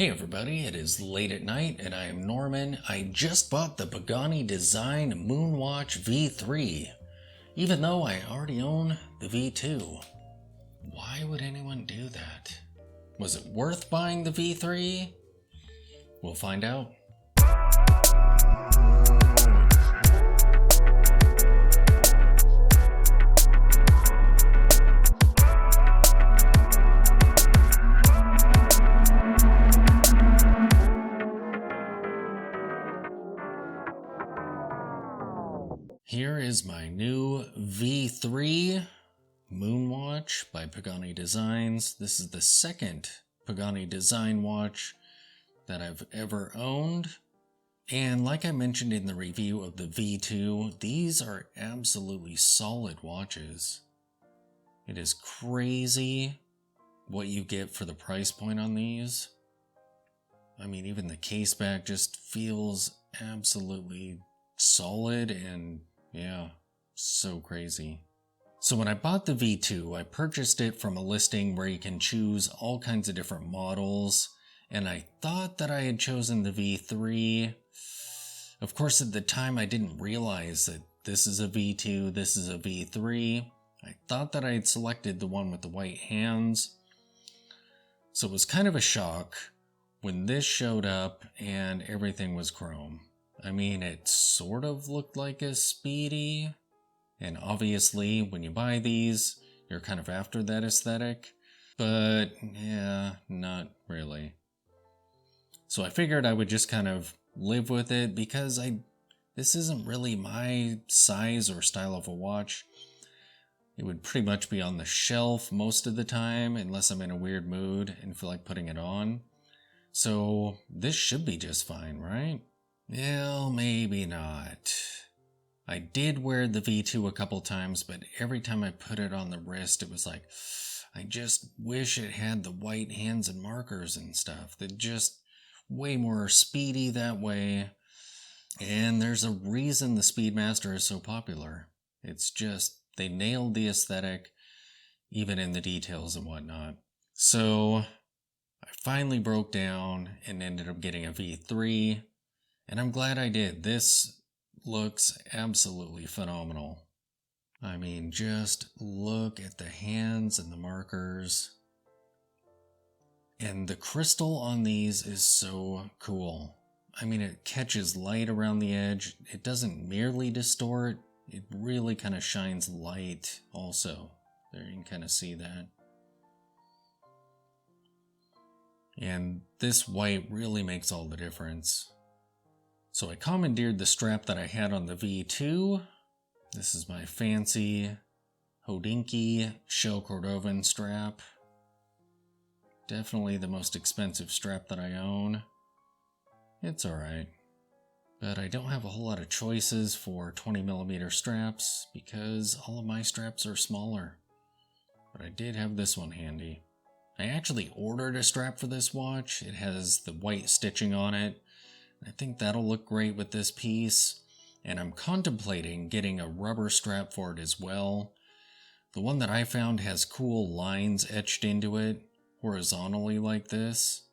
Hey everybody, it is late at night and I am Norman. I just bought the Pagani Design Moonwatch V3, even though I already own the V2. Why would anyone do that? Was it worth buying the V3? We'll find out. Here is my new V3 Moonwatch by Pagani Designs. This is the second Pagani Design watch that I've ever owned. And like I mentioned in the review of the V2, these are absolutely solid watches. It is crazy what you get for the price point on these. I mean, even the case back just feels absolutely solid and yeah, so crazy. So when I bought the V2, I purchased it from a listing where you can choose all kinds of different models, and I thought that I had chosen the V3. Of course, at the time I didn't realize that this is a V2, this is a V3. I thought that I had selected the one with the white hands. So it was kind of a shock when this showed up and everything was chrome. I mean, it sort of looked like a Speedy, and obviously when you buy these, you're kind of after that aesthetic, but yeah, not really. So I figured I would just kind of live with it because this isn't really my size or style of a watch. It would pretty much be on the shelf most of the time unless I'm in a weird mood and feel like putting it on. So this should be just fine, right? Well, maybe not. I did wear the V2 a couple times, but every time I put it on the wrist, it was like, I just wish it had the white hands and markers and stuff. That just way more speedy that way. And there's a reason the Speedmaster is so popular. It's just, they nailed the aesthetic, even in the details and whatnot. So I finally broke down and ended up getting a V3. And I'm glad I did. This looks absolutely phenomenal. I mean, just look at the hands and the markers. And the crystal on these is so cool. I mean, it catches light around the edge. It doesn't merely distort. It really kind of shines light also. There, you can kind of see that. And this white really makes all the difference. So I commandeered the strap that I had on the V2. This is my fancy Hodinkee Shell Cordovan strap. Definitely the most expensive strap that I own. It's alright. But I don't have a whole lot of choices for 20mm straps because all of my straps are smaller. But I did have this one handy. I actually ordered a strap for this watch. It has the white stitching on it. I think that'll look great with this piece, and I'm contemplating getting a rubber strap for it as well. The one that I found has cool lines etched into it, horizontally like this.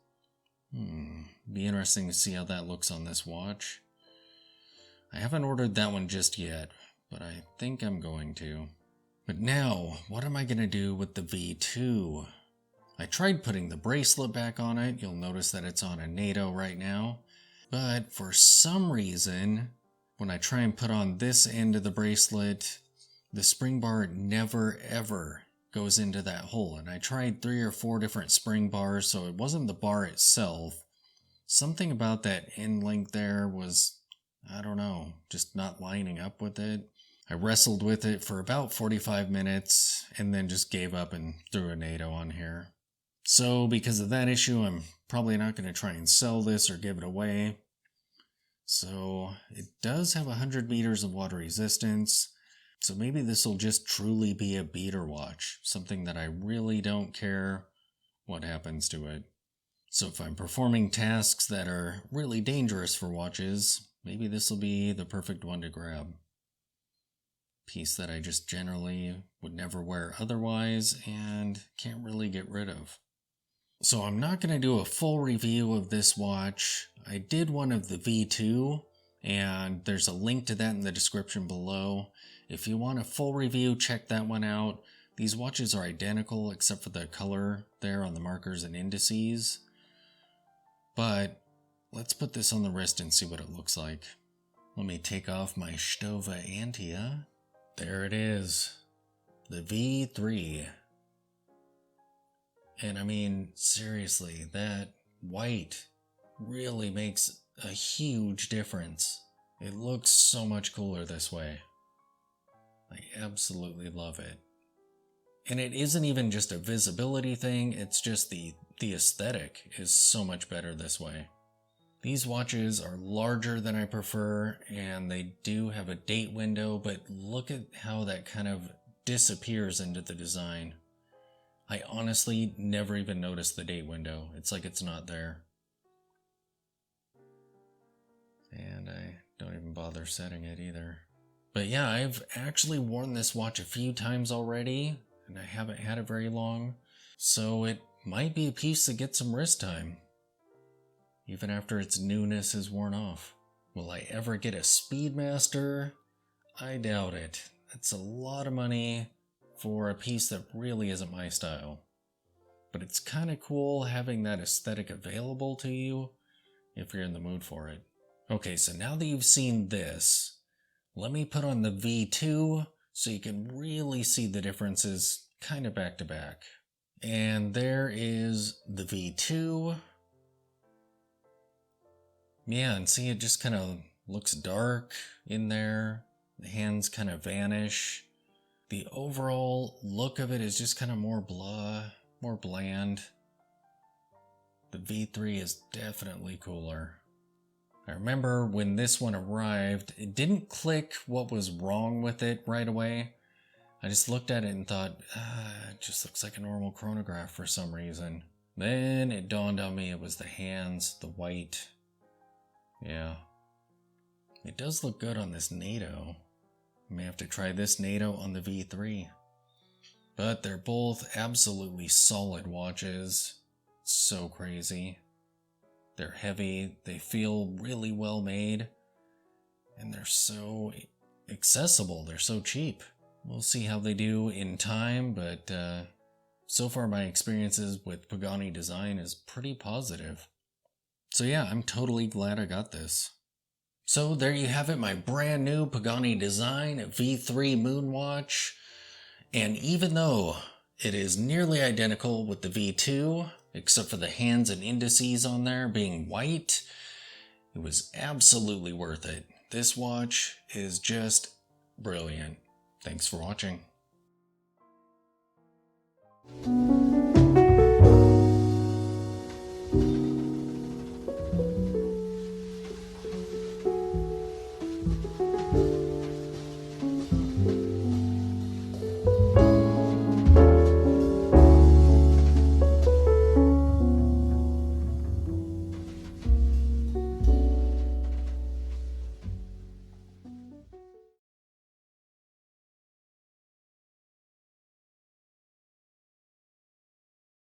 Be interesting to see how that looks on this watch. I haven't ordered that one just yet, but I think I'm going to. But now, what am I going to do with the V2? I tried putting the bracelet back on it. You'll notice that it's on a NATO right now. But for some reason, when I try and put on this end of the bracelet, the spring bar never ever goes into that hole. And I tried 3 or 4 different spring bars, so it wasn't the bar itself. Something about that end link there was, I don't know, just not lining up with it. I wrestled with it for about 45 minutes and then just gave up and threw a NATO on here. So because of that issue, I'm probably not going to try and sell this or give it away. So it does have 100 meters of water resistance. So maybe this will just truly be a beater watch. Something that I really don't care what happens to it. So if I'm performing tasks that are really dangerous for watches, maybe this will be the perfect one to grab. Piece that I just generally would never wear otherwise and can't really get rid of. So I'm not going to do a full review of this watch. I did one of the V2, and there's a link to that in the description below. If you want a full review, check that one out. These watches are identical except for the color there on the markers and indices. But let's put this on the wrist and see what it looks like. Let me take off my Stova Antia. There it is, the V3. And I mean, seriously, that white really makes a huge difference. It looks so much cooler this way. I absolutely love it. And it isn't even just a visibility thing, it's just the aesthetic is so much better this way. These watches are larger than I prefer, and they do have a date window, but look at how that kind of disappears into the design. I honestly never even noticed the date window. It's like it's not there. And I don't even bother setting it either. But yeah, I've actually worn this watch a few times already, and I haven't had it very long. So it might be a piece that gets some wrist time, even after its newness is worn off. Will I ever get a Speedmaster? I doubt it. That's a lot of money for a piece that really isn't my style. But it's kind of cool having that aesthetic available to you if you're in the mood for it. Okay, so now that you've seen this, let me put on the V2 so you can really see the differences kind of back to back. And there is the V2. Yeah, and see, it just kind of looks dark in there. The hands kind of vanish. The overall look of it is just kind of more blah, more bland. The V3 is definitely cooler. I remember when this one arrived, it didn't click what was wrong with it right away. I just looked at it and thought, it just looks like a normal chronograph for some reason. Then it dawned on me it was the hands, the white. Yeah. It does look good on this NATO. I may have to try this NATO on the V3. But they're both absolutely solid watches. So crazy. They're heavy, they feel really well made, and they're so accessible, they're so cheap. We'll see how they do in time, but so far my experiences with Pagani design is pretty positive. So yeah, I'm totally glad I got this. So there you have it, my brand new Pagani design V3 Moonwatch. And even though it is nearly identical with the V2, except for the hands and indices on there being white, it was absolutely worth it. This watch is just brilliant. Thanks for watching.